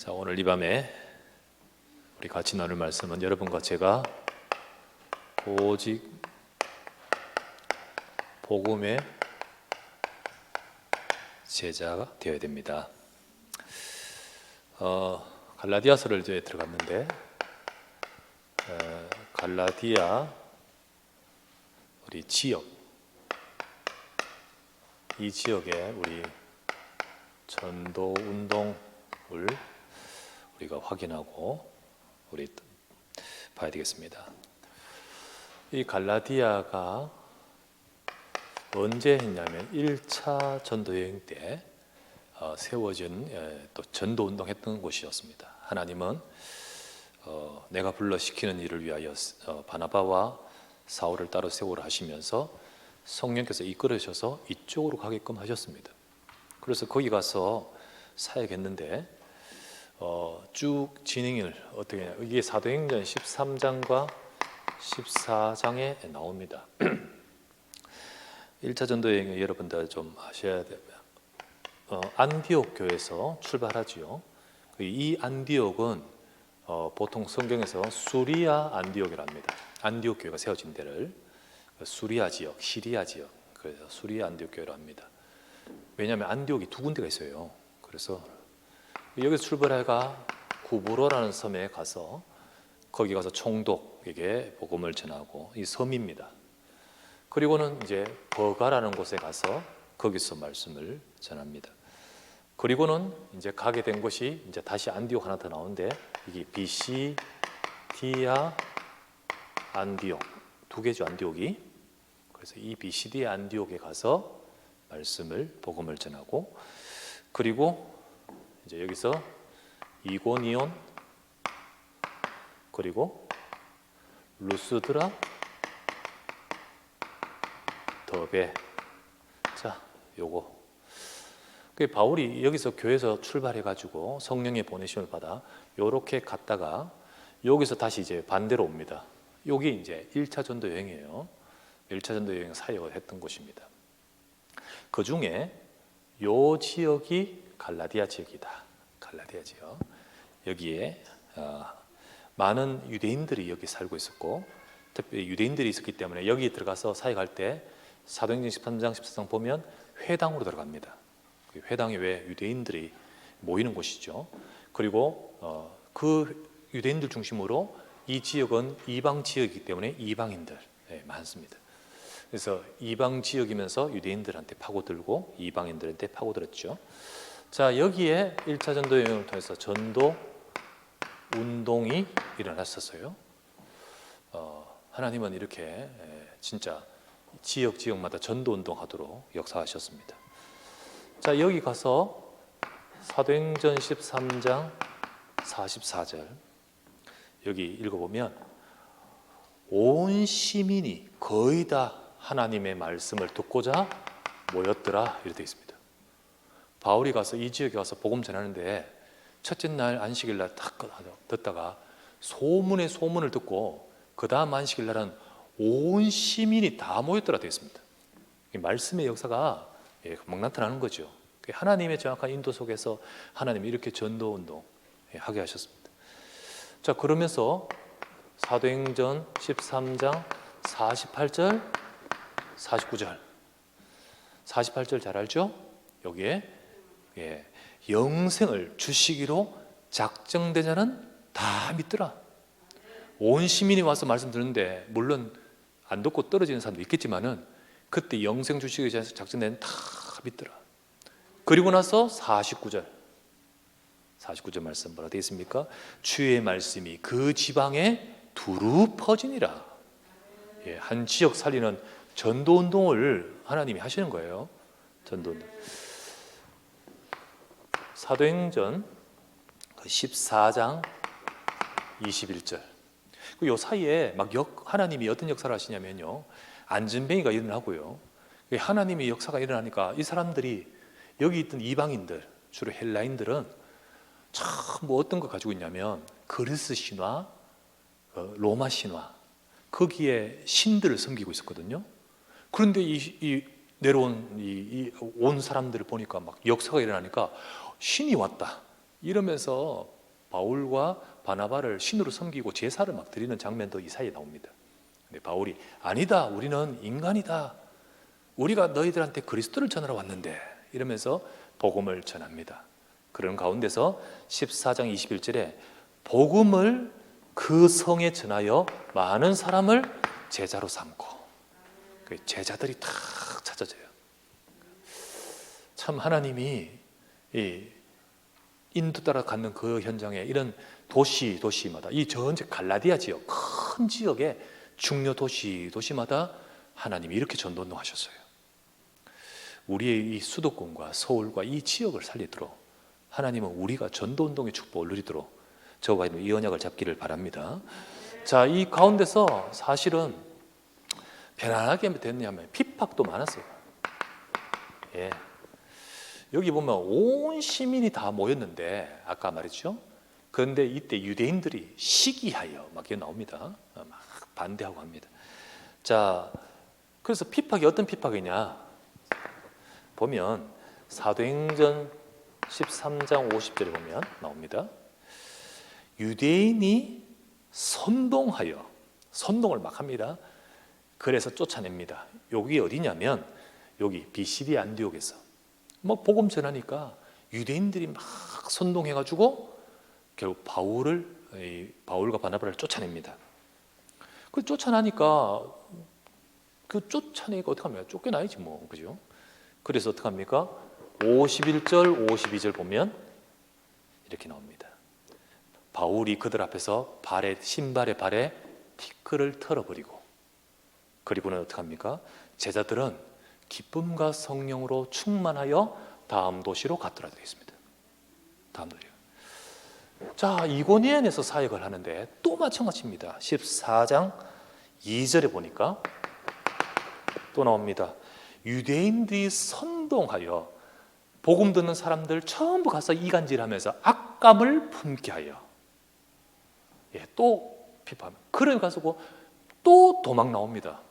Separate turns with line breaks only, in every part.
자, 오늘 이 밤에 우리 같이 나눌 말씀은 여러분과 제가 오직 복음의 제자가 되어야 됩니다. 갈라디아서를 이제 들어갔는데 갈라디아 우리 지역, 이 지역에 우리 전도 운동을 우리가 확인하고 우리 봐야 되겠습니다. 이 갈라디아가 언제 했냐면 1차 전도 여행 때 세워진 또 전도 운동했던 곳이었습니다. 하나님은 내가 불러 시키는 일을 위하여 바나바와 사울을 따로 세우라 하시면서 성령께서 이끌으셔서 이쪽으로 가게끔 하셨습니다. 그래서 거기 가서 사역했는데 쭉 진행을 어떻게 하냐, 이게 사도행전 13장과 14장에 나옵니다. 1차 전도 여행을 여러분들 좀 아셔야 돼요. 안디옥 교회에서 출발하지요. 이 안디옥은 보통 성경에서 수리아 안디옥이랍니다. 안디옥 교회가 세워진 데를 수리아 지역, 시리아 지역, 그래서 수리아 안디옥 교회로 합니다. 왜냐하면 안디옥이 두 군데가 있어요. 그래서 여기서 출발해가 구브로라는 섬에 가서 거기 가서 총독에게 복음을 전하고, 이 섬입니다. 그리고는 이제 버가라는 곳에 가서 거기서 말씀을 전합니다. 그리고는 이제 가게 된 곳이 이제 다시 안디옥 하나 더 나오는데, 이게 비시디아 안디옥, 두 개죠, 안디옥이. 그래서 이 비시디아 안디옥에 가서 말씀을 복음을 전하고, 그리고 이제 여기서 이고니온, 그리고 루스드라, 더베. 자, 요거. 바울이 여기서 교회에서 출발해가지고 성령의 보내심을 받아 요렇게 갔다가 여기서 다시 이제 반대로 옵니다. 여기 이제 1차 전도 여행이에요. 1차 전도 여행 사역을 했던 곳입니다. 그 중에 요 지역이 갈라디아 지역이다. 갈라디아 지역. 여기에 많은 유대인들이 여기 살고 있었고, 특별히 유대인들이 있었기 때문에 여기 들어가서 사역할 때 사도행전 13장 14장 보면 회당으로 들어갑니다. 회당이 왜 유대인들이 모이는 곳이죠. 그리고 그 유대인들 중심으로 이 지역은 이방 지역이기 때문에 이방인들 많습니다. 그래서 이방 지역이면서 유대인들한테 파고들고 이방인들한테 파고들었죠. 자, 여기에 1차 전도 여행을 통해서 전도 운동이 일어났었어요. 하나님은 이렇게 진짜 지역마다 전도 운동하도록 역사하셨습니다. 자, 여기 가서 사도행전 13장 44절 여기 읽어보면 온 시민이 거의 다 하나님의 말씀을 듣고자 모였더라, 이렇게 되어 있습니다. 바울이 가서 이 지역에 가서 복음 전하는데 첫째 날 안식일 날 딱 듣다가 소문의 소문을 듣고 그 다음 안식일 날은 온 시민이 다 모였더라 되어 있습니다. 말씀의 역사가 막 나타나는 거죠. 하나님의 정확한 인도 속에서 하나님이 이렇게 전도운동 하게 하셨습니다. 자, 그러면서 사도행전 13장 48절 49절 48절 잘 알죠? 여기에 영생을 주시기로 작정된 자는 다 믿더라. 온 시민이 와서 말씀 듣는데 물론 안 듣고 떨어지는 사람도 있겠지만은 그때 영생 주시기 위해서 작정된 다 믿더라. 그리고 나서 49절 말씀 뭐라 되어 있습니까? 주의 말씀이 그 지방에 두루 퍼지니라. 한 지역 살리는 전도운동을 하나님이 하시는 거예요. 전도운동. 사도행전 14장 21절. 이 사이에 막 하나님이 어떤 역사를 하시냐면요, 안전뱅이가 일어나고요. 하나님의 역사가 일어나니까 이 사람들이 여기 있던 이방인들, 주로 헬라인들은 참 뭐 어떤 거 가지고 있냐면 그리스 신화, 로마 신화, 거기에 신들을 섬기고 있었거든요. 그런데 이 내려온 온 사람들을 보니까 막 역사가 일어나니까 신이 왔다 이러면서 바울과 바나바를 신으로 섬기고 제사를 막 드리는 장면도 이 사이에 나옵니다. 근데 바울이 아니다, 우리는 인간이다, 우리가 너희들한테 그리스도를 전하러 왔는데 이러면서 복음을 전합니다. 그런 가운데서 14장 21절에 복음을 그 성에 전하여 많은 사람을 제자로 삼고, 제자들이 탁 찾아져요. 참 하나님이 이 인도 따라 갖는 그 현장에 이런 도시마다, 이 전체 갈라디아 지역, 큰 지역의 중요 도시마다 하나님이 이렇게 전도운동 하셨어요. 우리의 이 수도권과 서울과 이 지역을 살리도록 하나님은 우리가 전도운동의 축복을 누리도록 저와 이 언약을 잡기를 바랍니다. 자, 이 가운데서 사실은 편안하게 됐냐면 핍박도 많았어요. 예. 여기 보면 온 시민이 다 모였는데 아까 말했죠. 그런데 이때 유대인들이 시기하여 막 이게 나옵니다. 막 반대하고 합니다. 자, 그래서 핍박이 어떤 핍박이냐 보면 사도행전 13장 50절에 보면 나옵니다. 유대인이 선동을 막 합니다. 그래서 쫓아냅니다. 여기 어디냐면 여기 비시디 안디옥에서 뭐 복음 전하니까 유대인들이 막 선동해가지고 결국 바울과 바나바를 쫓아냅니다. 그 쫓아내니까 어떻게 합니까? 쫓겨나야지 뭐, 그죠? 그래서 어떻게 합니까? 51절, 52절 보면 이렇게 나옵니다. 바울이 그들 앞에서 신발의 발에 티끌을 털어버리고, 그리고는 어떻게 합니까? 제자들은 기쁨과 성령으로 충만하여 다음 도시로 갔더라 되어 있습니다. 다음 도시요. 자, 이고니온에서 사역을 하는데 또 마찬가지입니다. 14장 2절에 보니까 또 나옵니다. 유대인들이 선동하여 복음 듣는 사람들 전부 가서 이간질하면서 악감을 품게 하여, 또 비판합니다. 그래 가지고 또 도망 나옵니다.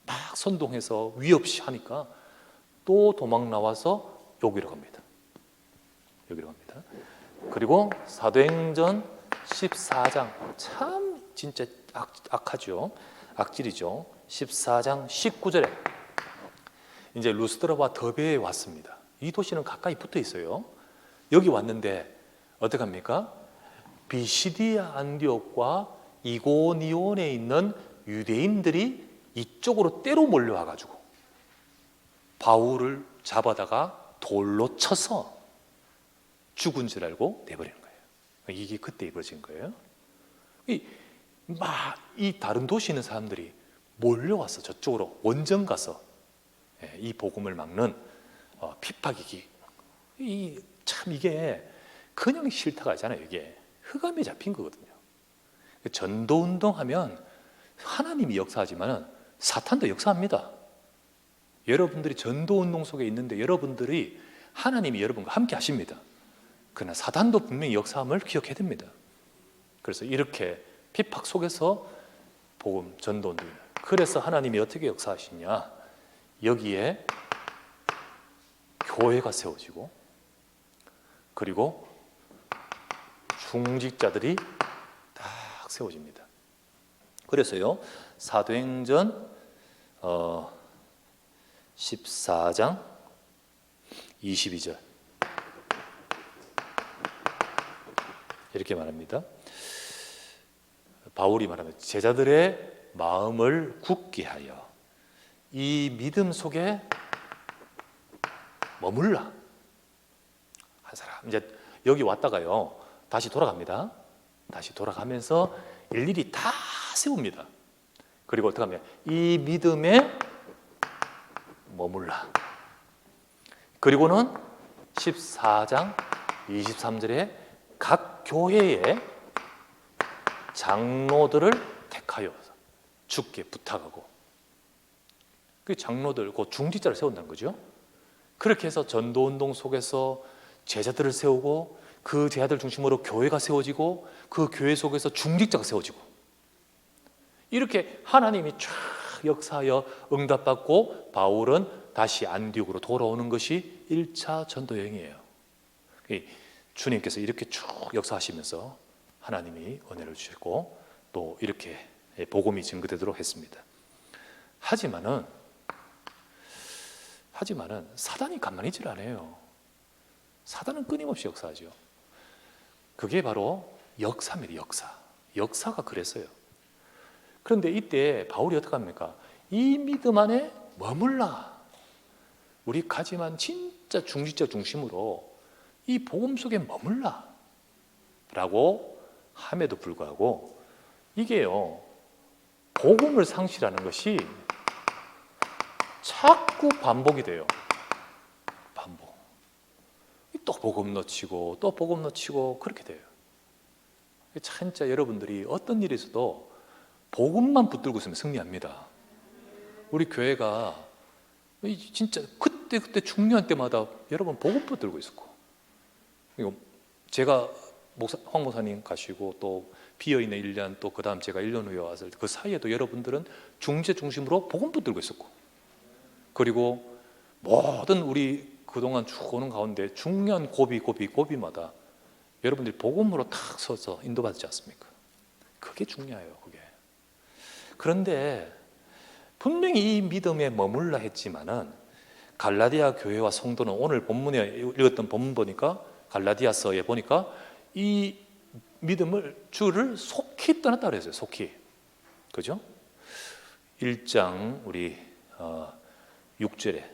막 선동해서 위협시 하니까 또 도망 나와서 여기로 갑니다. 그리고 사도행전 14장 참 진짜 악하죠. 악질이죠. 14장 19절에 이제 루스드라와 더베에 왔습니다. 이 도시는 가까이 붙어 있어요. 여기 왔는데 어떻게 합니까? 비시디아 안디옥과 이고니온에 있는 유대인들이 이쪽으로 때로 몰려와가지고 바울을 잡아다가 돌로 쳐서 죽은 줄 알고 내버리는 거예요. 이게 그때 이루어진 거예요. 이 다른 도시에 있는 사람들이 몰려와서 저쪽으로 원정 가서 이 복음을 막는 핍박이기. 참 이게 그냥 싫다가 아니잖아요. 이게 흑암에 잡힌 거거든요. 전도운동 하면 하나님이 역사하지만 사탄도 역사합니다. 여러분들이 전도운동 속에 있는데 여러분들이 하나님이 여러분과 함께 하십니다. 그러나 사탄도 분명히 역사함을 기억해야 됩니다. 그래서 이렇게 핍박 속에서 복음 전도운동. 그래서 하나님이 어떻게 역사하시냐, 여기에 교회가 세워지고 그리고 중직자들이 딱 세워집니다. 그래서요, 사도행전 14장 22절 이렇게 말합니다. 바울이 말하면 제자들의 마음을 굳게 하여 이 믿음 속에 머물라. 한 사람 이제 여기 왔다가요 다시 돌아갑니다. 다시 돌아가면서 일일이 다 세웁니다. 그리고 어떻게 하면 이 믿음에 머물라. 그리고는 14장 23절에 각 교회에 장로들을 택하여 주께 부탁하고, 그 장로들, 그 중직자를 세운다는 거죠. 그렇게 해서 전도운동 속에서 제자들을 세우고 그 제자들 중심으로 교회가 세워지고 그 교회 속에서 중직자가 세워지고, 이렇게 하나님이 쫙 역사하여 응답받고 바울은 다시 안디옥으로 돌아오는 것이 1차 전도 여행이에요. 주님께서 이렇게 쭉 역사하시면서 하나님이 은혜를 주셨고 또 이렇게 복음이 증거되도록 했습니다. 하지만은 사단이 가만히 있질 않아요. 사단은 끊임없이 역사하죠. 그게 바로 역사입니다. 역사가 그랬어요. 그런데 이때 바울이 어떻게 합니까? 이 믿음 안에 머물라. 우리 가지만 진짜 중심적 중심으로 이 복음 속에 머물라 라고 함에도 불구하고 이게요, 복음을 상실하는 것이 자꾸 반복이 돼요. 반복. 또 복음 놓치고 또 복음 놓치고 그렇게 돼요. 진짜 여러분들이 어떤 일이 있어도 복음만 붙들고 있으면 승리합니다. 우리 교회가 진짜 그때 중요한 때마다 여러분 복음 붙들고 있었고, 제가 황 목사님 가시고 또 비어있는 1년 또 그 다음 제가 1년 후에 왔을 때 그 사이에도 여러분들은 중재 중심으로 복음 붙들고 있었고, 그리고 모든 우리 그동안 쭉 오는 가운데 중요한 고비마다 여러분들이 복음으로 탁 서서 인도받지 않습니까? 그게 중요해요. 그게. 그런데 분명히 이 믿음에 머물라 했지만은 갈라디아 교회와 성도는 오늘 본문에 읽었던 본문 보니까 갈라디아서에 보니까 이 믿음을 주를 속히 떠났다 그랬어요. 속히. 그죠? 1장 우리 6절에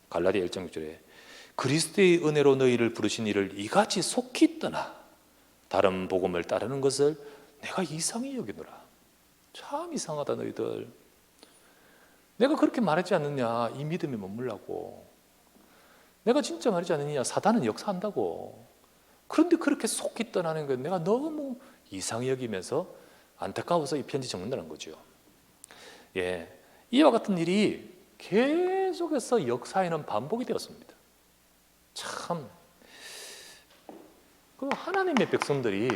갈라디아 1장 6절에 그리스도의 은혜로 너희를 부르신 이를 이같이 속히 떠나 다른 복음을 따르는 것을 내가 이상히 여기노라. 참 이상하다 너희들. 내가 그렇게 말하지 않느냐, 이 믿음에 머물라고. 내가 진짜 말하지 않느냐, 사단은 역사한다고. 그런데 그렇게 속히 떠나는 건 내가 너무 이상히 여기면서 안타까워서 이 편지 적는다는 거죠. 예, 이와 같은 일이 계속해서 역사에는 반복이 되었습니다. 참, 그 하나님의 백성들이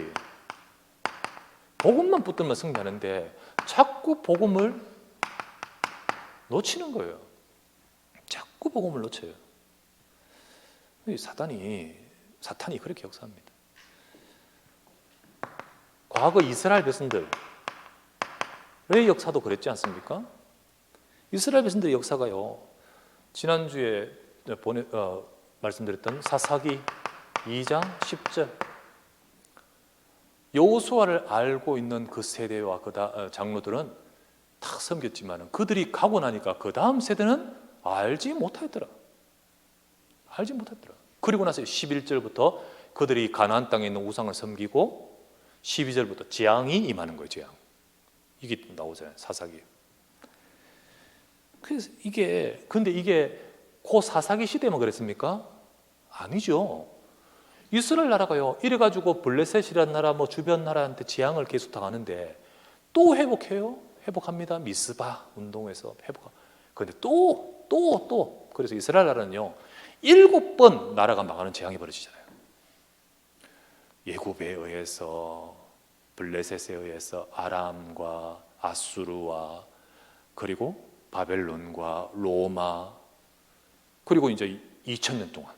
복음만 붙들면 승리하는데 자꾸 복음을 놓치는 거예요. 자꾸 복음을 놓쳐요. 사탄이 그렇게 역사합니다. 과거 이스라엘 백성들의 역사도 그랬지 않습니까? 이스라엘 백성들의 역사가요, 지난주에 말씀드렸던 사사기 2장 10절, 여호수아를 알고 있는 그 세대와 장로들은 다 섬겼지만 그들이 가고 나니까 그 다음 세대는 알지 못하였더라. 그리고 나서 11절부터 그들이 가나안 땅에 있는 우상을 섬기고 12절부터 재앙이 임하는 거예요. 재앙. 이게 나오잖아요. 사사기. 그래서 근데 이게 그 사사기 시대만 그랬습니까? 아니죠. 이스라엘 나라가요, 이래가지고 블레셋이라는 나라, 주변 나라한테 재앙을 계속 당하는데 또 회복합니다. 미스바 운동에서 회복하고. 그런데 또 그래서 이스라엘 나라는요 7번 나라가 망하는 재앙이 벌어지잖아요. 예굽에 의해서, 블레셋에 의해서, 아람과 아수르와, 그리고 바벨론과 로마, 그리고 이제 2000년 동안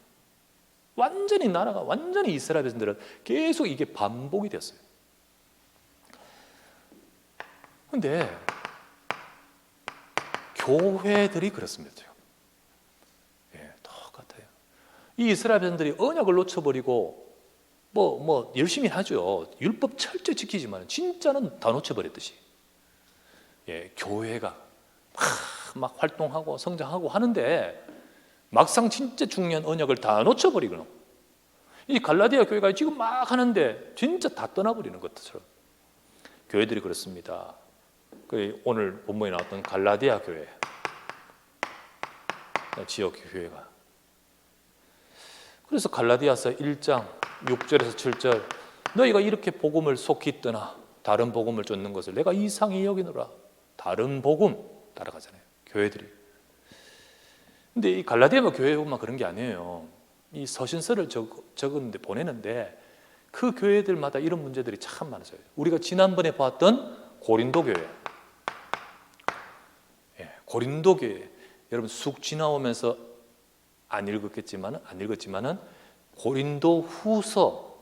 완전히 이스라엘 백성들은 계속 이게 반복이 됐어요. 그런데 교회들이 그렇습니다. 예, 똑같아요. 이 이스라엘 백성들이 언약을 놓쳐버리고 열심히 하죠. 율법 철저히 지키지만 진짜는 다 놓쳐버렸듯이, 예, 교회가 막 활동하고 성장하고 하는데 막상 진짜 중요한 언약을 다 놓쳐버리거나, 이 갈라디아 교회가 지금 막 하는데 진짜 다 떠나버리는 것처럼 교회들이 그렇습니다. 오늘 본문에 나왔던 갈라디아 교회, 지역 교회가. 그래서 갈라디아서 1장 6절에서 7절, 너희가 이렇게 복음을 속히 떠나 다른 복음을 쫓는 것을 내가 이상히 여기노라. 다른 복음 따라가잖아요, 교회들이. 근데 이 갈라디아 교회만 그런 게 아니에요. 이 서신서를 적었는데 보내는데 그 교회들마다 이런 문제들이 참 많았어요. 우리가 지난번에 봤던 고린도 교회, 예, 고린도 교회, 여러분 쑥 지나오면서 안 읽었지만은 고린도 후서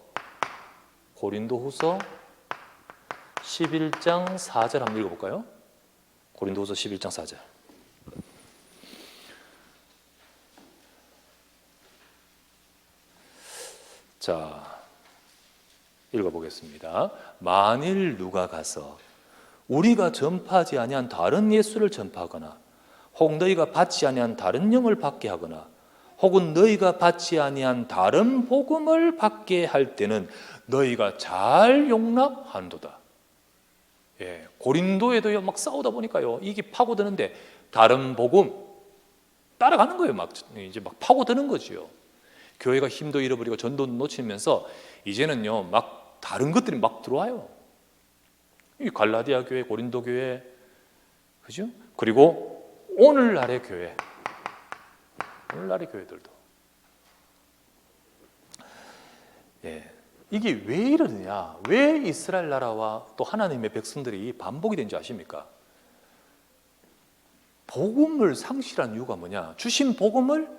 11장 4절 한번 읽어볼까요? 고린도후서 11장 4절. 자, 읽어보겠습니다. 만일 누가 가서 우리가 전파하지 아니한 다른 예수를 전파하거나 혹 너희가 받지 아니한 다른 영을 받게 하거나 혹은 너희가 받지 아니한 다른 복음을 받게 할 때는 너희가 잘 용납한도다. 예, 고린도에도요 막 싸우다 보니까요 이게 파고드는데 다른 복음 따라가는 거예요. 막 이제 막 파고드는 거지요. 교회가 힘도 잃어버리고 전도 놓치면서 이제는요 막 다른 것들이 막 들어와요. 이 갈라디아 교회, 고린도 교회, 그죠? 그리고 오늘날의 교회, 오늘날의 교회들도. 예, 이게 왜 이러느냐? 왜 이스라엘 나라와 또 하나님의 백성들이 반복이 된지 아십니까? 복음을 상실한 이유가 뭐냐? 주신 복음을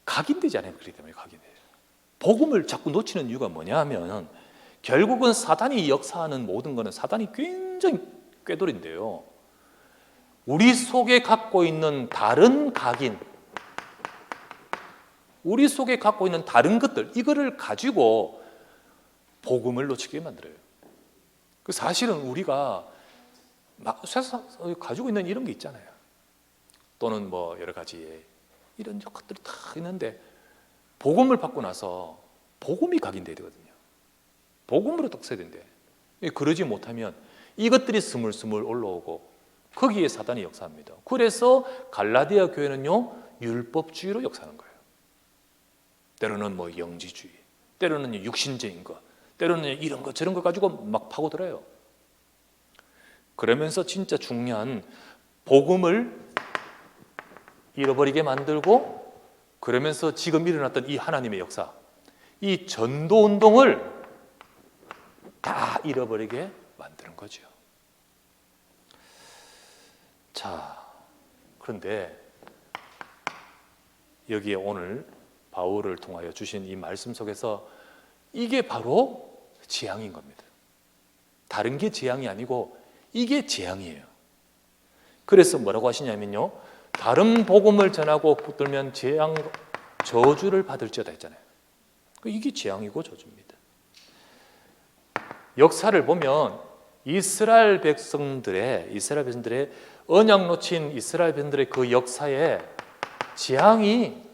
각인되지 않아요. 그렇기 때문에 각인돼요. 복음을 자꾸 놓치는 이유가 뭐냐 하면 결국은 사단이 역사하는 모든 것은 사단이 굉장히 꾀돌인데요. 우리 속에 갖고 있는 다른 각인, 우리 속에 갖고 있는 다른 것들, 이거를 가지고 복음을 놓치게 만들어요. 사실은 우리가 세상에 가지고 있는 이런 게 있잖아요. 또는 뭐 여러 가지 이런 것들이 다 있는데 복음을 받고 나서 복음이 각인돼야 되거든요. 복음으로 딱 써야 된대. 그러지 못하면 이것들이 스물스물 올라오고 거기에 사단이 역사합니다. 그래서 갈라디아 교회는요 율법주의로 역사하는 거예요. 때로는 뭐 영지주의, 때로는 육신적인 것, 때로는 이런 것 저런 것 가지고 막 파고들어요. 그러면서 진짜 중요한 복음을 잃어버리게 만들고, 그러면서 지금 일어났던 이 하나님의 역사, 이 전도운동을 다 잃어버리게 만드는 거죠. 자, 그런데 여기에 오늘 바울을 통하여 주신 이 말씀 속에서 이게 바로 재앙인 겁니다. 다른 게 재앙이 아니고 이게 재앙이에요. 그래서 뭐라고 하시냐면요, 다른 복음을 전하고 붙들면 재앙, 저주를 받을지어다 했잖아요. 이게 재앙이고 저주입니다. 역사를 보면 이스라엘 백성들의 언약 놓친 이스라엘 백성들의 그 역사에 재앙이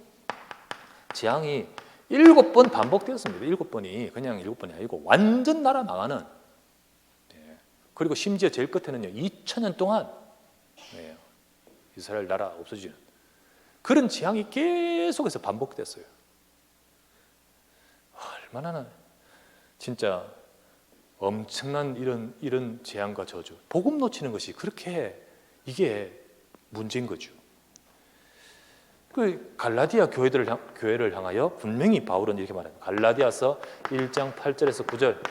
7번 반복되었습니다. 7번이 그냥 7번이 아니고 완전 나라 망하는, 그리고 심지어 제일 끝에는요 2000년 동안 이스라엘 나라 없어지는 그런 재앙이 계속해서 반복됐어요. 얼마나 진짜 엄청난 이런 재앙과 저주, 복음 놓치는 것이 그렇게 이게 문제인 거죠. 그 갈라디아 교회를 향하여 분명히 바울은 이렇게 말합니다. 갈라디아서 1장 8절에서 9절.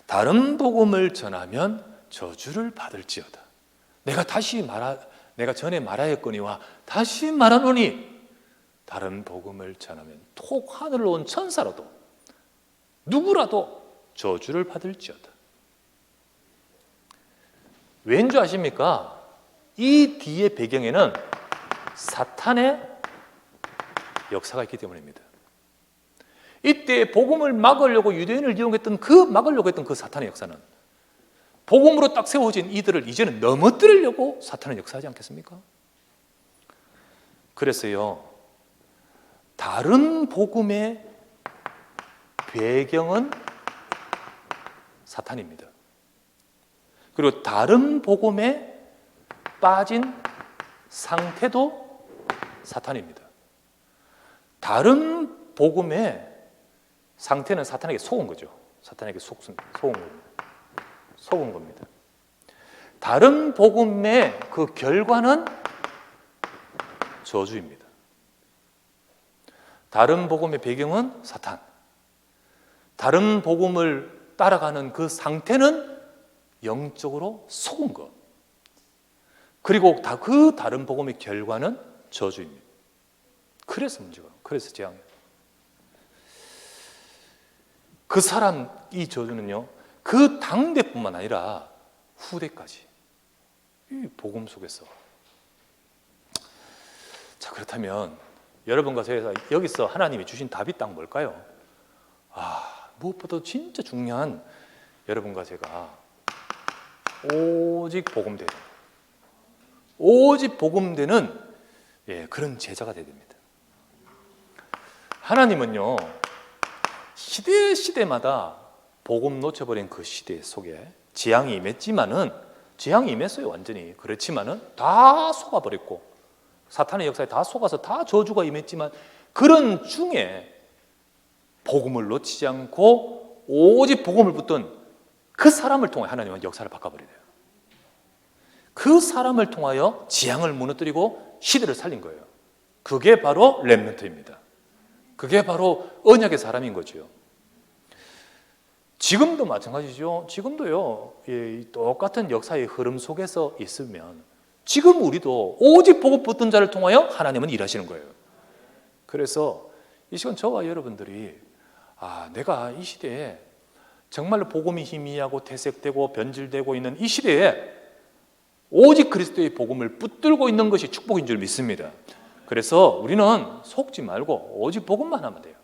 다른 복음을 전하면 저주를 받을지어다. 내가 전에 말하였거니와 다시 말하노니 다른 복음을 전하면 톡 하늘로 온 천사라도 누구라도 저주를 받을지어다. 왠 줄 아십니까? 이 뒤의 배경에는 사탄의 역사가 있기 때문입니다. 이때 복음을 막으려고 유대인을 이용했던 막으려고 했던 그 사탄의 역사는 복음으로 딱 세워진 이들을 이제는 넘어뜨리려고 사탄은 역사하지 않겠습니까? 그래서요, 다른 복음의 배경은 사탄입니다. 그리고 다른 복음에 빠진 상태도 사탄입니다. 다른 복음의 상태는 사탄에게 속은 거죠. 사탄에게 속은 겁니다. 다른 복음의 그 결과는 저주입니다. 다른 복음의 배경은 사탄. 다른 복음을 따라가는 그 상태는 영적으로 속은 것. 그리고 그 다른 복음의 결과는 저주입니다. 그래서 문제가, 그래서 재앙이에요. 그 사람, 이 저주는요, 그 당대뿐만 아니라 후대까지 이 복음 속에서. 자, 그렇다면 여러분과 저희가 여기서 하나님이 주신 답이 딱 뭘까요? 무엇보다 진짜 중요한 여러분과 제가 오직 복음되는, 오직 복음되는 그런 제자가 되야 됩니다. 하나님은요, 시대마다 복음 놓쳐버린 그 시대 속에 재앙이 임했지만은, 재앙이 임했어요 완전히. 그렇지만은 다 속아버렸고, 사탄의 역사에 다 속아서 다 저주가 임했지만, 그런 중에 복음을 놓치지 않고 오직 복음을 붙든 그 사람을 통해 하나님은 역사를 바꿔버려요. 그 사람을 통하여 재앙을 무너뜨리고 시대를 살린 거예요. 그게 바로 렘넌트입니다. 그게 바로 언약의 사람인 거죠. 지금도 마찬가지죠. 지금도요, 똑같은 역사의 흐름 속에서 있으면 지금 우리도 오직 복음 붙든 자를 통하여 하나님은 일하시는 거예요. 그래서 이 시간 저와 여러분들이 내가 이 시대에 정말로 복음이 희미하고 퇴색되고 변질되고 있는 이 시대에 오직 그리스도의 복음을 붙들고 있는 것이 축복인 줄 믿습니다. 그래서 우리는 속지 말고 오직 복음만 하면 돼요.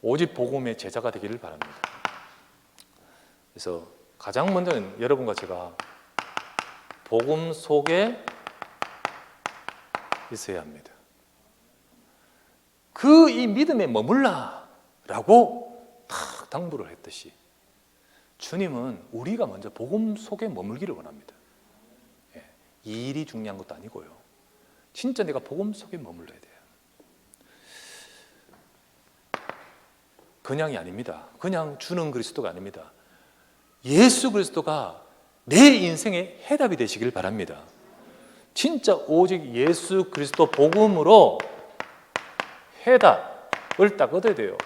오직 복음의 제자가 되기를 바랍니다. 그래서 가장 먼저는 여러분과 제가 복음 속에 있어야 합니다. 이 믿음에 머물라라고 탁 당부를 했듯이 주님은 우리가 먼저 복음 속에 머물기를 원합니다. 이 일이 중요한 것도 아니고요. 진짜 내가 복음 속에 머물러야 돼요. 그냥이 아닙니다. 그냥 주는 그리스도가 아닙니다. 예수 그리스도가 내 인생의 해답이 되시길 바랍니다. 진짜 오직 예수 그리스도 복음으로 해답을 딱 얻어야 돼요.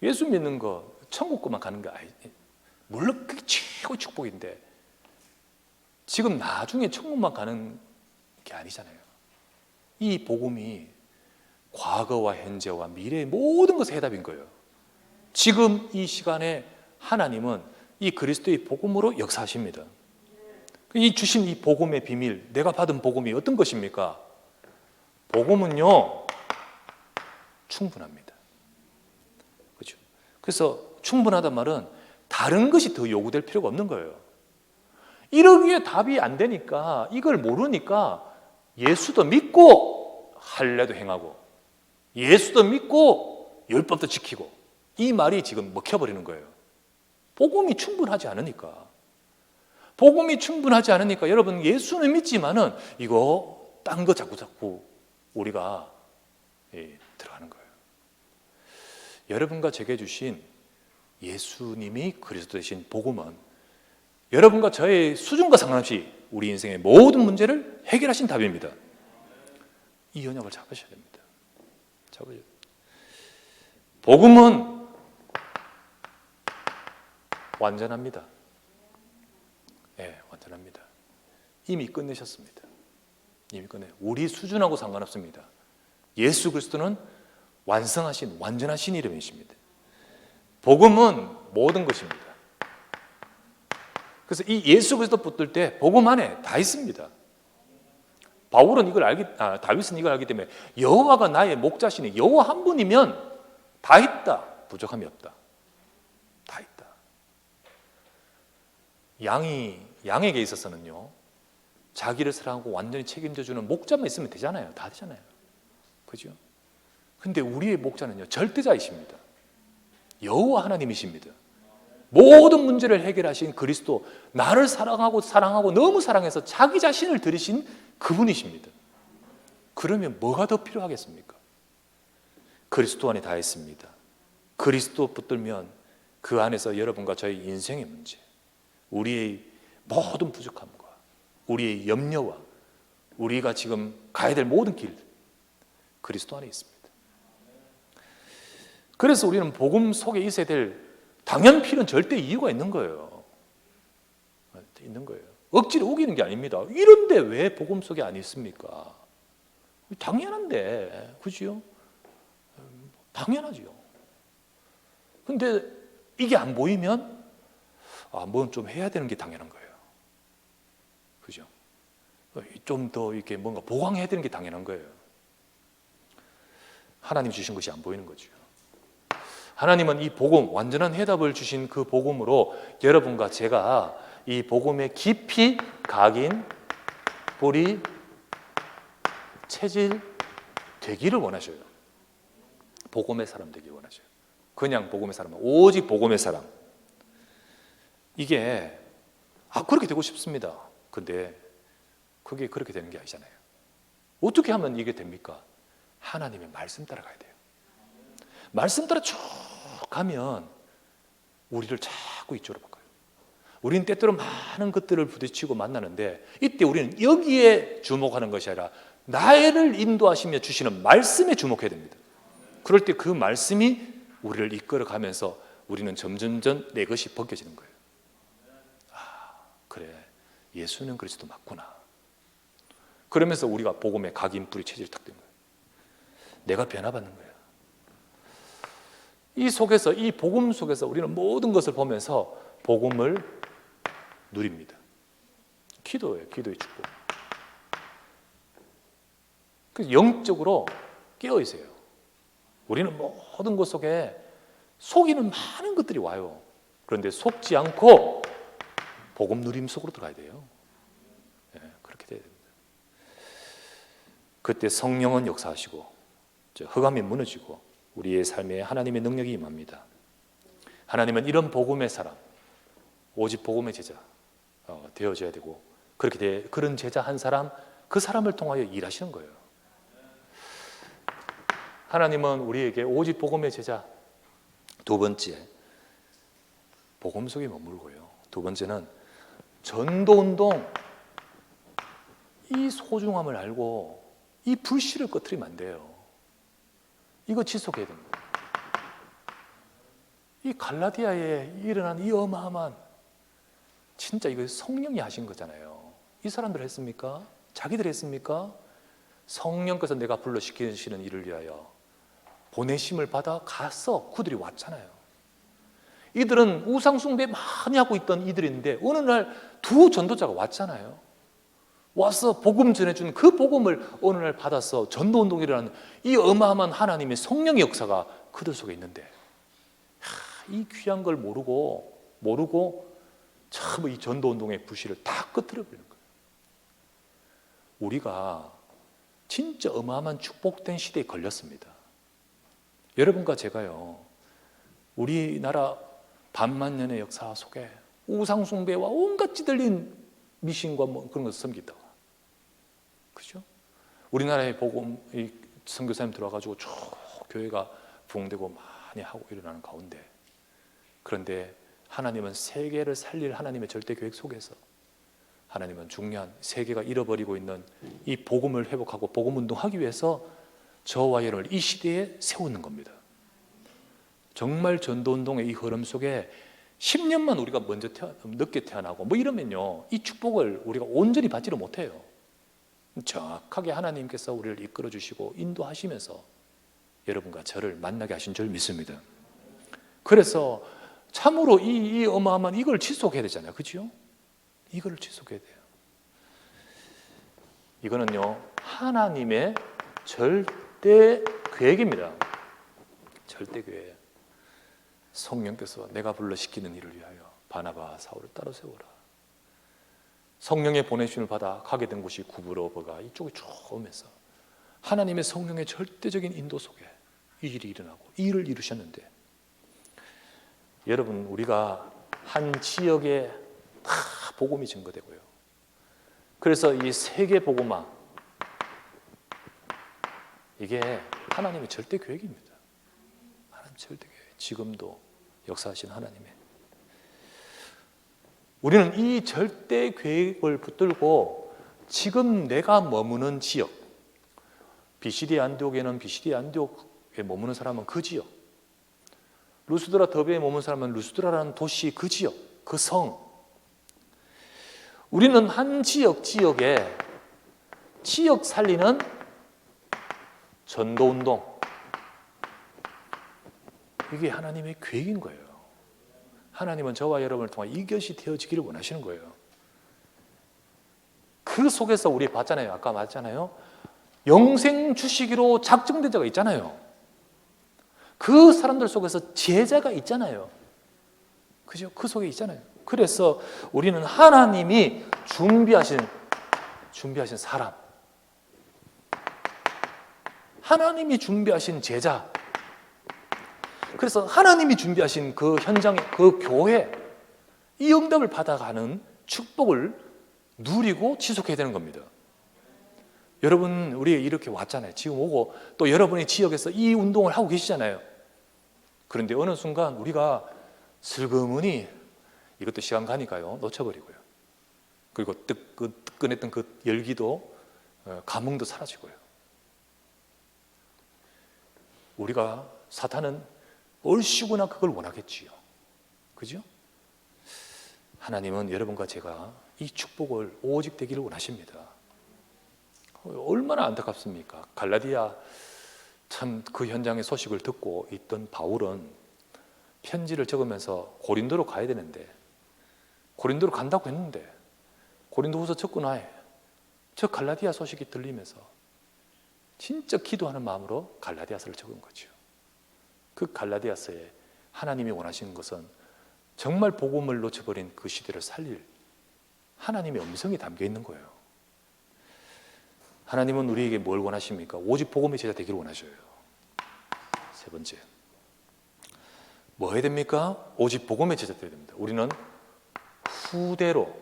예수 믿는 거 천국만 가는 게 아니지. 물론 그게 최고의 축복인데 지금 나중에 천국만 가는 게 아니잖아요. 이 복음이 과거와 현재와 미래의 모든 것의 해답인 거예요. 지금 이 시간에 하나님은 이 그리스도의 복음으로 역사하십니다. 이 주신 이 복음의 비밀, 내가 받은 복음이 어떤 것입니까? 복음은요, 충분합니다. 그렇죠? 그래서 충분하단 말은 다른 것이 더 요구될 필요가 없는 거예요. 이러기에 답이 안 되니까, 이걸 모르니까 예수도 믿고 할례도 행하고 예수도 믿고 율법도 지키고, 이 말이 지금 먹혀버리는 거예요. 복음이 충분하지 않으니까. 복음이 충분하지 않으니까 여러분 예수는 믿지만은 이거 딴 거 자꾸 우리가 들어가는 거예요. 여러분과 제게 주신 예수님이 그리스도 되신 복음은 여러분과 저의 수준과 상관없이 우리 인생의 모든 문제를 해결하신 답입니다. 이 언약을 잡으셔야 됩니다. 복음은 완전합니다. 완전합니다. 이미 끝내셨습니다. 이미 끝내요. 우리 수준하고 상관없습니다. 예수 그리스도는 완성하신, 완전하신 이름이십니다. 복음은 모든 것입니다. 그래서 이 예수 그리스도 붙들 때 복음 안에 다 있습니다. 바울은 다윗은 이걸 알기 때문에 여호와가 나의 목자시니 여호와 한 분이면 다 있다. 부족함이 없다. 다 있다. 양에게 있어서는요, 자기를 사랑하고 완전히 책임져주는 목자만 있으면 되잖아요. 다 되잖아요. 그죠? 근데 우리의 목자는요, 절대자이십니다. 여호와 하나님이십니다. 모든 문제를 해결하신 그리스도, 나를 사랑하고 너무 사랑해서 자기 자신을 들이신 그분이십니다. 그러면 뭐가 더 필요하겠습니까? 그리스도 안에 다 있습니다. 그리스도 붙들면 그 안에서 여러분과 저희 인생의 문제, 우리의 모든 부족함과 우리의 염려와 우리가 지금 가야 될 모든 길, 그리스도 안에 있습니다. 그래서 우리는 복음 속에 있어야 될 당연 필요는 절대 이유가 있는 거예요. 있는 거예요. 억지로 우기는 게 아닙니다. 이런데 왜 복음 속에 안 있습니까? 당연한데, 그죠? 당연하죠. 근데 이게 안 보이면 뭐 좀 해야 되는 게 당연한 거예요. 그죠? 좀 더 이렇게 뭔가 보강해야 되는 게 당연한 거예요. 하나님 주신 것이 안 보이는 거죠. 하나님은 이 복음, 완전한 해답을 주신 그 복음으로 여러분과 제가 이 복음에 깊이 각인, 뿌리, 체질 되기를 원하셔요. 복음의 사람 되기를 원하셔요. 그냥 복음의 사람, 오직 복음의 사람. 이게 그렇게 되고 싶습니다. 근데 그게 그렇게 되는 게 아니잖아요. 어떻게 하면 이게 됩니까? 하나님의 말씀 따라가야 돼요. 말씀 따라 쭉 가면 우리를 자꾸 이쪽으로 바꿔요. 우리는 때때로 많은 것들을 부딪히고 만나는데 이때 우리는 여기에 주목하는 것이 아니라 나를 인도하시며 주시는 말씀에 주목해야 됩니다. 그럴 때 그 말씀이 우리를 이끌어가면서 우리는 점점점 내 것이 벗겨지는 거예요. 그래, 예수는 그리스도 맞구나. 그러면서 우리가 복음의 각인, 뿌리, 체질이 딱 된 거예요. 내가 변화받는 거예요. 이 속에서, 이 복음 속에서 우리는 모든 것을 보면서 복음을 누립니다. 기도예요. 기도의 축복. 그래서 영적으로 깨어 있어요. 우리는 모든 것 속에 속이는 많은 것들이 와요. 그런데 속지 않고 복음 누림 속으로 들어가야 돼요. 그렇게 돼야 됩니다. 그때 성령은 역사하시고 흑암이 무너지고 우리의 삶에 하나님의 능력이 임합니다. 하나님은 이런 복음의 사람, 오직 복음의 제자 되어져야 되고 그런 제자 한 사람, 그 사람을 통하여 일하시는 거예요. 하나님은 우리에게 오직 복음의 제자, 두 번째 복음 속에 머물고요. 두 번째는 전도운동, 이 소중함을 알고 이 불씨를 꺼트리면 안 돼요. 이거 지속해야 됩니다. 이 갈라디아에 일어난 이 어마어마한, 진짜 이거 성령이 하신 거잖아요. 이 사람들 했습니까? 자기들 했습니까? 성령께서 내가 불러시키시는 일을 위하여 보내심을 받아 가서 그들이 왔잖아요. 이들은 우상숭배 많이 하고 있던 이들인데 어느 날 두 전도자가 왔잖아요. 와서 복음 전해준 그 복음을 어느 날 받아서 전도운동이라는 이 어마어마한 하나님의 성령의 역사가 그들 속에 있는데 이 귀한 걸 모르고 참 이 전도운동의 불씨를 다 끄트려버리는 거예요. 우리가 진짜 어마어마한 축복된 시대에 걸렸습니다. 여러분과 제가요, 우리나라 반만년의 역사 속에 우상숭배와 온갖 찌들린 미신과 그런 것을 섬기다가, 그죠? 우리나라의 복음, 이 선교사님 들어와가지고 쭉 교회가 부흥되고 많이 하고 일어나는 가운데, 그런데 하나님은 세계를 살릴 하나님의 절대 계획 속에서 하나님은 중요한 세계가 잃어버리고 있는 이 복음을 회복하고 복음 운동하기 위해서 저와 여러분을 이 시대에 세우는 겁니다. 정말 전도운동의 이 흐름 속에 10년만 우리가 늦게 태어나고 이러면요, 이 축복을 우리가 온전히 받지를 못해요. 정확하게 하나님께서 우리를 이끌어 주시고 인도하시면서 여러분과 저를 만나게 하신 줄 믿습니다. 그래서 참으로 이 어마어마한 이걸 지속해야 되잖아요. 그렇죠? 이걸 지속해야 돼요. 이거는요, 하나님의 절대 계획입니다. 절대 계획. 성령께서 내가 불러 시키는 일을 위하여 바나바 사울을 따로 세우라. 성령의 보내심을 받아 가게 된 곳이 구브로버가 이쪽에 쭉 오면서 하나님의 성령의 절대적인 인도 속에 이 일이 일어나고 이 일을 이루셨는데, 여러분, 우리가 한 지역에 다 복음이 증거되고요. 그래서 이 세계 복음화, 이게 하나님의 절대 계획입니다. 하나님 절대 계획. 지금도 역사하신 하나님의, 우리는 이 절대 계획을 붙들고 지금 내가 머무는 지역, 비시디 안디옥에는 비시디 안디옥에 머무는 사람은 그 지역, 루스드라 더베에 머무는 사람은 루스드라라는 도시 그 지역, 그 성, 우리는 한 지역에 지역 살리는 전도운동, 이게 하나님의 계획인 거예요. 하나님은 저와 여러분을 통해 이것이 되어지기를 원하시는 거예요. 그 속에서 우리 봤잖아요. 아까 말했잖아요. 영생 주시기로 작정된 자가 있잖아요. 그 사람들 속에서 제자가 있잖아요. 그죠? 그 속에 있잖아요. 그래서 우리는 하나님이 준비하신 사람, 하나님이 준비하신 제자, 그래서 하나님이 준비하신 그 현장에, 그 교회, 이 응답을 받아가는 축복을 누리고 지속해야 되는 겁니다. 여러분, 우리 이렇게 왔잖아요. 지금 오고 또 여러분의 지역에서 이 운동을 하고 계시잖아요. 그런데 어느 순간 우리가 슬그머니 이것도 시간 가니까요 놓쳐버리고요. 그리고 뜨끈했던 그 열기도 감흥도 사라지고요. 우리가 사탄은 얼씨구나 그걸 원하겠지요. 그죠? 하나님은 여러분과 제가 이 축복을 오직 되기를 원하십니다. 얼마나 안타깝습니까? 갈라디아 참 그 현장의 소식을 듣고 있던 바울은 편지를 적으면서 고린도로 가야 되는데, 고린도로 간다고 했는데 고린도후서 적고 나에 저 갈라디아 소식이 들리면서 진짜 기도하는 마음으로 갈라디아서를 적은 거죠. 그 갈라디아서에 하나님이 원하시는 것은 정말 복음을 놓쳐버린 그 시대를 살릴 하나님의 음성이 담겨 있는 거예요. 하나님은 우리에게 뭘 원하십니까? 오직 복음의 제자 되기를 원하셔요. 세 번째, 뭐 해야 됩니까? 오직 복음의 제자 되어야 됩니다. 우리는 후대로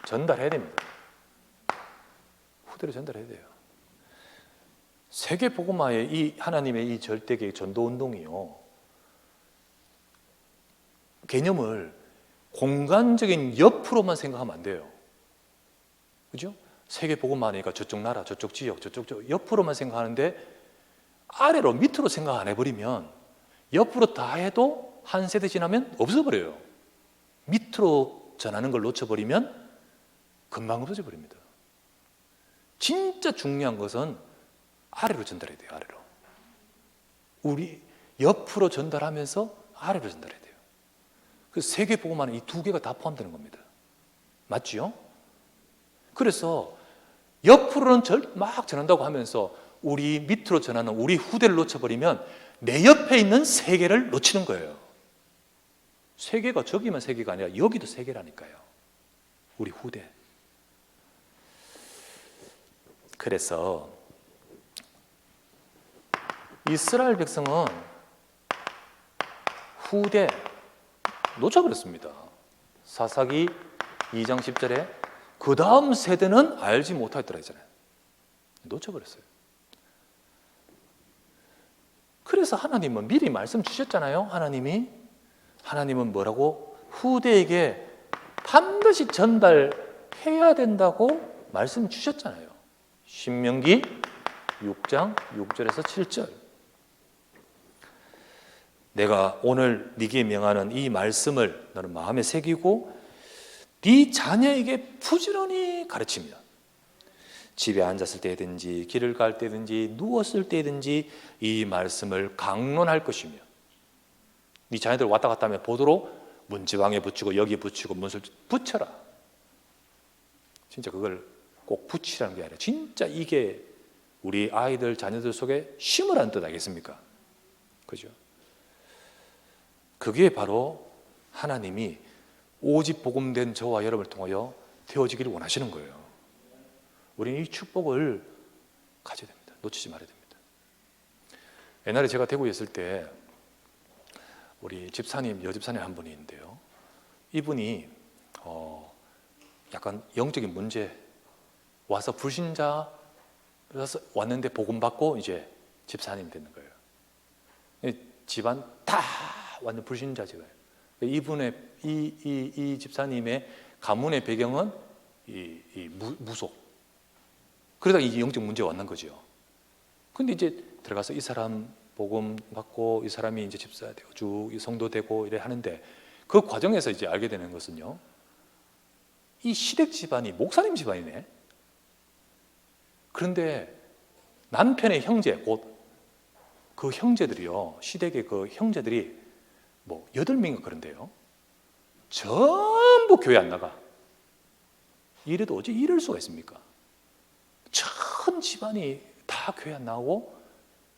전달해야 됩니다. 후대로 전달해야 돼요. 세계 복음화의 이 하나님의 이 절대계획 전도 운동이요, 개념을 공간적인 옆으로만 생각하면 안 돼요. 그죠? 세계 복음화니까 저쪽 나라, 저쪽 지역, 저쪽 옆으로만 생각하는데 아래로 밑으로 생각 안 해버리면, 옆으로 다 해도 한 세대 지나면 없어버려요. 밑으로 전하는 걸 놓쳐버리면 금방 없어져 버립니다. 진짜 중요한 것은 아래로 전달해야 돼요. 아래로. 우리 옆으로 전달하면서 아래로 전달해야 돼요. 그래서 세계 복음화는 이 두 개가 다 포함되는 겁니다. 맞지요? 그래서 옆으로는 막 전한다고 하면서 우리 밑으로 전하는 우리 후대를 놓쳐버리면 내 옆에 있는 세계를 놓치는 거예요. 세계가 저기만 세계가 아니라 여기도 세계라니까요. 우리 후대. 그래서 이스라엘 백성은 후대 놓쳐버렸습니다. 사사기 2장 10절에 그 다음 세대는 알지 못하였더라 했잖아요. 놓쳐버렸어요. 그래서 하나님은 미리 말씀 주셨잖아요. 하나님은 뭐라고? 후대에게 반드시 전달해야 된다고 말씀 주셨잖아요. 신명기 6장 6절에서 7절. 내가 오늘 네게 명하는 이 말씀을 너는 마음에 새기고 네 자녀에게 부지런히 가르치며 집에 앉았을 때든지 길을 갈 때든지 누웠을 때든지 이 말씀을 강론할 것이며, 네 자녀들 왔다 갔다 하면 보도록 문지방에 붙이고 여기에 붙이고 문을 붙여라. 진짜 그걸 꼭 붙이라는 게 아니라 진짜 이게 우리 아이들 자녀들 속에 심으라는 뜻 아니겠습니까? 그죠? 그게 바로 하나님이 오직 복음된 저와 여러분을 통하여 되어지기를 원하시는 거예요. 우리는 이 축복을 가져야 됩니다. 놓치지 말아야 됩니다. 옛날에 제가 대구에 있을 때 우리 집사님, 여집사님 한 분이 있는데요, 이분이 약간 영적인 문제 와서 불신자라서 왔는데 복음 받고 이제 집사님이 되는 거예요. 집안 다 완전 불신자 집안이에요. 이분의 이 집사님의 가문의 배경은 무속. 그러다가 이 영적 문제가 왔는 거죠. 근데 이제 들어가서 이 사람 복음 받고 이 사람이 이제 집사 되고 쭉 성도 되고 이래 하는데, 그 과정에서 이제 알게 되는 것은요, 이 시댁 집안이 목사님 집안이네. 그런데 남편의 형제, 곧 그 형제들이요, 시댁의 그 형제들이 뭐 8명인가 그런데요, 전부 교회 안 나가. 이래도 어찌 이럴 수가 있습니까? 전 집안이 다 교회 안 나오고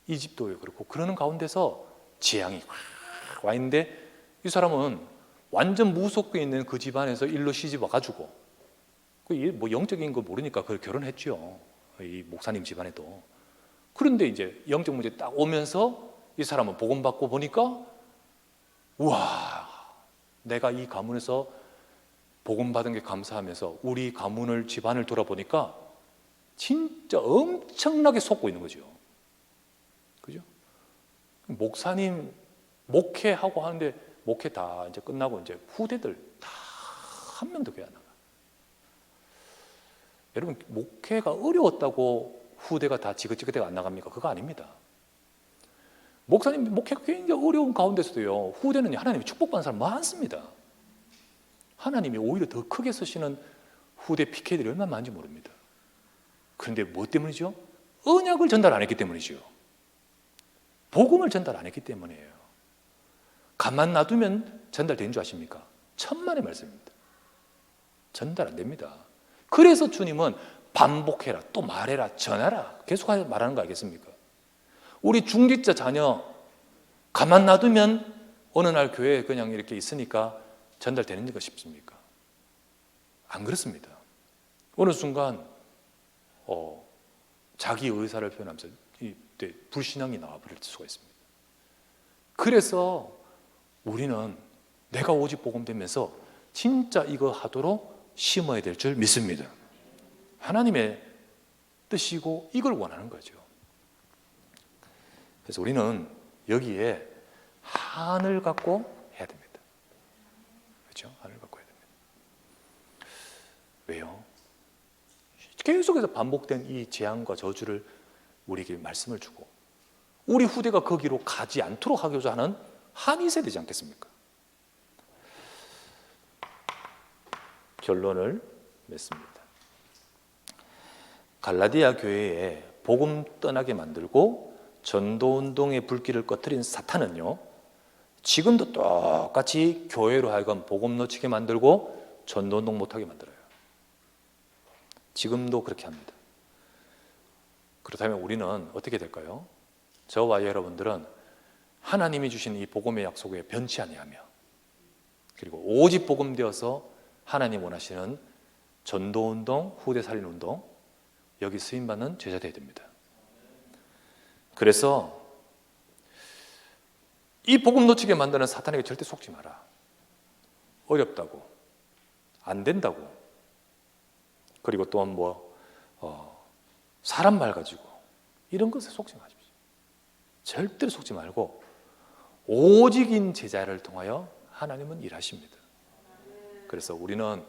이 집도 그렇고 그러는 가운데서 재앙이 확 와 있는데, 이 사람은 완전 무속에 있는 그 집안에서 일로 시집 와가지고 뭐 영적인 거 모르니까 그걸 결혼했죠. 이 목사님 집안에도. 그런데 이제 영적 문제 딱 오면서 이 사람은 복음 받고 보니까, 우와, 내가 이 가문에서 복음 받은 게 감사하면서 우리 가문을, 집안을 돌아보니까 진짜 엄청나게 속고 있는 거죠. 그죠? 목사님 목회하고 하는데, 목회 다 이제 끝나고 이제 후대들 다 한 명도 교회 안 나가. 여러분, 목회가 어려웠다고 후대가 다 지긋지긋하게 안 나갑니까? 그거 아닙니다. 목사님 목회가 굉장히 어려운 가운데서도요, 후대는 하나님이 축복받는 사람 많습니다. 하나님이 오히려 더 크게 쓰시는 후대 PK들이 얼마나 많은지 모릅니다. 그런데 뭐 때문이죠? 언약을 전달 안 했기 때문이죠. 복음을 전달 안 했기 때문이에요. 가만 놔두면 전달된 줄 아십니까? 천만의 말씀입니다. 전달 안 됩니다. 그래서 주님은 반복해라, 또 말해라, 전하라 계속 말하는 거 알겠습니까? 우리 중직자 자녀 가만 놔두면 어느 날 교회에 그냥 이렇게 있으니까 전달되는가 싶습니까? 안 그렇습니다. 어느 순간 자기 의사를 표현하면서 이때 불신앙이 나와버릴 수가 있습니다. 그래서 우리는 내가 오직 복음 되면서 진짜 이거 하도록 심어야 될 줄 믿습니다. 하나님의 뜻이고 이걸 원하는 거죠. 그래서 우리는 여기에 한을 갖고 해야 됩니다. 그렇죠? 한을 갖고 해야 됩니다. 왜요? 계속해서 반복된 이 재앙과 저주를 우리에게 말씀을 주고, 우리 후대가 거기로 가지 않도록 하고자 하는 한이 있어야 되지 않겠습니까? 결론을 맺습니다. 갈라디아 교회에 복음 떠나게 만들고 전도운동의 불길을 꺼뜨린 사탄은요, 지금도 똑같이 교회로 하여금 복음 놓치게 만들고 전도운동 못하게 만들어요. 지금도 그렇게 합니다. 그렇다면 우리는 어떻게 될까요? 저와 여러분들은 하나님이 주신 이 복음의 약속에 변치 아니하며, 그리고 오직 복음 되어서 하나님 원하시는 전도운동, 후대살린운동, 여기 쓰임받는 제자 되어야 됩니다. 그래서 이 복음 놓치게 만드는 사탄에게 절대 속지 마라. 어렵다고, 안 된다고, 그리고 또한 사람 말 가지고 이런 것에 속지 마십시오. 절대로 속지 말고 오직인 제자를 통하여 하나님은 일하십니다. 그래서 우리는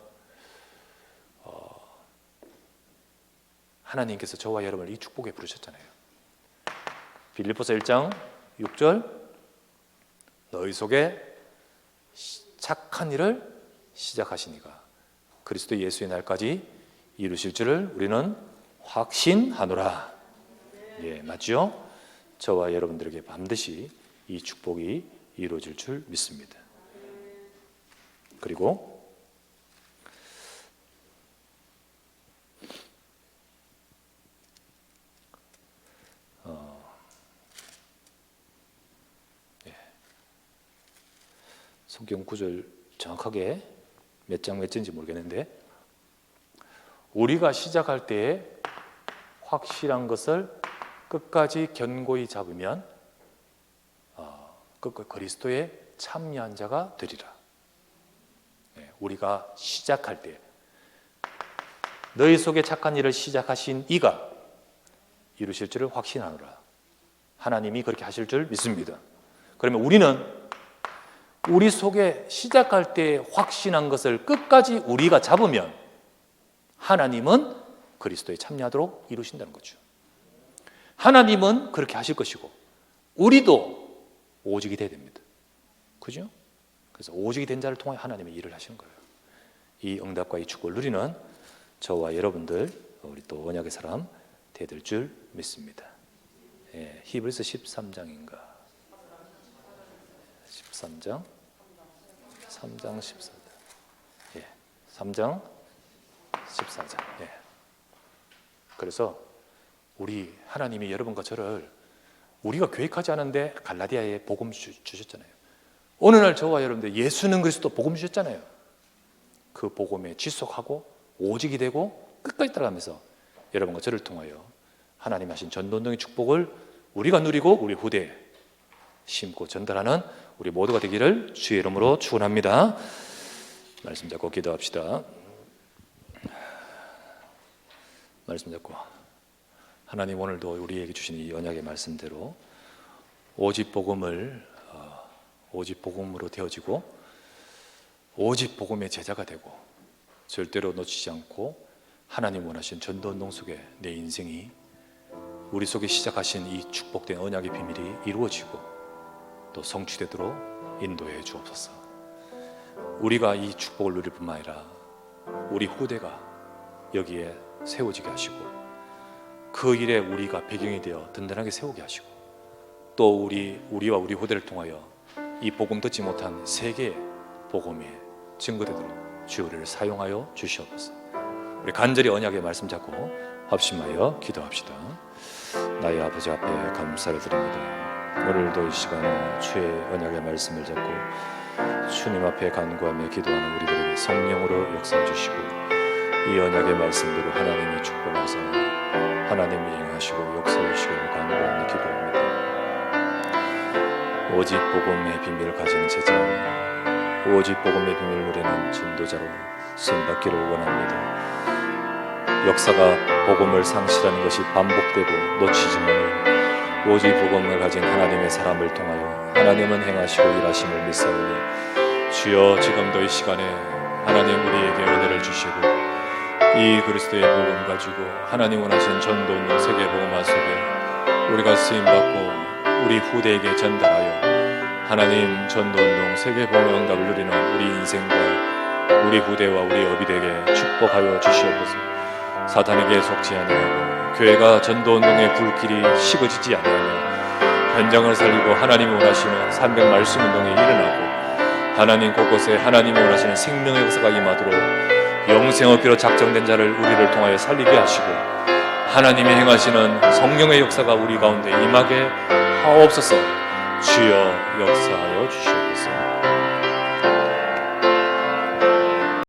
하나님께서 저와 여러분을 이 축복에 부르셨잖아요. 빌립보서 1장 6절, 너희 속에 착한 일을 시작하시니가 그리스도 예수의 날까지 이루실 줄을 우리는 확신하노라. 예, 맞죠? 저와 여러분들에게 반드시 이 축복이 이루어질 줄 믿습니다. 그리고 성경 구절 정확하게 몇 장 몇 절인지 모르겠는데, 우리가 시작할 때에 확실한 것을 끝까지 견고히 잡으면 그리스도의 참여한 자가 되리라. 우리가 시작할 때 너희 속에 착한 일을 시작하신 이가 이루실 줄을 확신하노라. 하나님이 그렇게 하실 줄 믿습니다. 그러면 우리는 우리 속에 시작할 때 확신한 것을 끝까지 우리가 잡으면 하나님은 그리스도에 참여하도록 이루신다는 거죠. 하나님은 그렇게 하실 것이고 우리도 오직이 돼야 됩니다. 그죠? 그래서 오직이 된 자를 통해 하나님의 일을 하시는 거예요. 이 응답과 이 축복을 누리는 저와 여러분들, 우리 또 언약의 사람 되될 줄 믿습니다. 예, 히브리서 13장인가? 13장? 3장 14장. 예, 3장 14장. 예. 그래서 우리 하나님이 여러분과 저를 우리가 계획하지 않은데 갈라디아에 복음 주셨잖아요. 어느 날 저와 여러분들 예수는 그리스도 복음 주셨잖아요. 그 복음에 지속하고 오직이 되고 끝까지 따라가면서 여러분과 저를 통하여 하나님 하신 전도운동의 축복을 우리가 누리고 우리 후대에 심고 전달하는 우리 모두가 되기를 주의 이름으로 축원합니다. 말씀 잡고 기도합시다. 말씀 잡고 하나님 오늘도 우리에게 주신 이 언약의 말씀대로 오직 복음으로 되어지고 오직 복음의 제자가 되고 절대로 놓치지 않고 하나님 원하신 전도운동 속에 내 인생이 우리 속에 시작하신 이 축복된 언약의 비밀이 이루어지고 또 성취되도록 인도해 주옵소서. 우리가 이 축복을 누릴 뿐만 아니라 우리 후대가 여기에 세워지게 하시고 그 일에 우리가 배경이 되어 든든하게 세우게 하시고 또 우리와 우리 후대를 통하여 이 복음 듣지 못한 세계의 복음에 증거되도록 주여 우리를 사용하여 주시옵소서. 우리 간절히 언약의 말씀 잡고 합심하여 기도합시다. 나의 아버지 앞에 감사를 드립니다. 오늘도 이 시간에 주의 언약의 말씀을 잡고 주님 앞에 간구하며 기도하는 우리들에게 성령으로 역사해 주시고 이 언약의 말씀대로 하나님이 축복하사 하나님이 행하시고 역사해 주시기를 간구하며 기도합니다. 오직 복음의 비밀을 가진 제자, 오직 복음의 비밀을 누리는 전도자로 쓰임받기를 원합니다. 역사가 복음을 상실하는 것이 반복되고 놓치지만 오직 복음을 가진 하나님의 사람을 통하여 하나님은 행하시고 일하심을 믿사오니 주여 지금도 이 시간에 하나님 우리에게 은혜를 주시고 이 그리스도의 복음 가지고 하나님 원하신 전도운동 세계복음화 속에 우리가 쓰임받고 우리 후대에게 전달하여 하나님 전도운동 세계복음의 응답을 누리는 우리 인생과 우리 후대와 우리 어비대에게 축복하여 주시옵소서. 사탄에게 속지 아니하고 교회가 전도운동의 불길이 식어지지 아니하며 현장을 살리고 하나님이 원하시는 300 말씀 운동에 일어나고 하나님 곳곳에 하나님이 원하시는 생명의 역사가 임하도록 영생 얻기로 작정된 자를 우리를 통하여 살리게 하시고 하나님이 행하시는 성령의 역사가 우리 가운데 임하게 하옵소서. 주여 역사하여 주시옵소서.